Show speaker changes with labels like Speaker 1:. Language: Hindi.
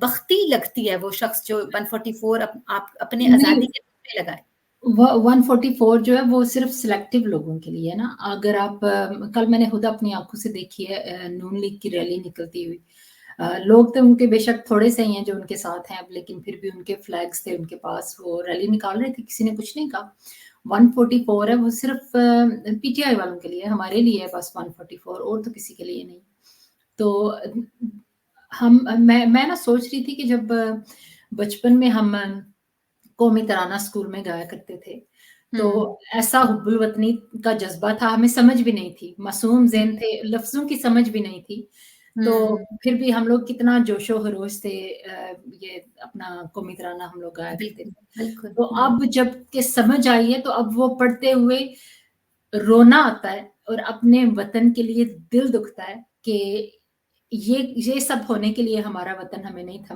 Speaker 1: बख्ती लगती है वो शख्स जो 144 आप अपने
Speaker 2: नहीं,
Speaker 1: आज़ादी के पे लगाए।
Speaker 2: 144 जो है वो सिर्फ सिलेक्टिव लोगों के लिए है ना। अगर आप कल मैंने खुद अपनी आंखों से देखी है नून लीग की रैली निकलती हुई। लोग तो उनके बेशक थोड़े से ही हैं जो उनके साथ हैं, लेकिन फिर भी उनके फ्लैग्स थे उनके पास, वो रैली निकाल रहे थे, किसी ने कुछ नहीं कहा। 144 है वो सिर्फ पीटीआई वालों के लिए, हमारे लिए है बस 144, और तो किसी के लिए नहीं। तो मैं ना सोच रही थी कि जब बचपन में हम कौमी तराना स्कूल में गाया करते थे, तो ऐसा हुब्बुल वतनी का जज़्बा था, हमें समझ भी नहीं थी, मासूम ज़हन थे, लफ्ज़ों की समझ भी नहीं थी। तो फिर भी हम लोग कितना जोशो-खरोश से ये अपना कौमी तराना हम लोग गाया करते थे।
Speaker 1: बिल्कुल, बिल्कुल।
Speaker 2: तो अब जब के समझ आई है, तो अब वो पढ़ते हुए रोना आता है और अपने वतन के लिए दिल दुखता है कि ये सब होने के लिए हमारा वतन हमें नहीं था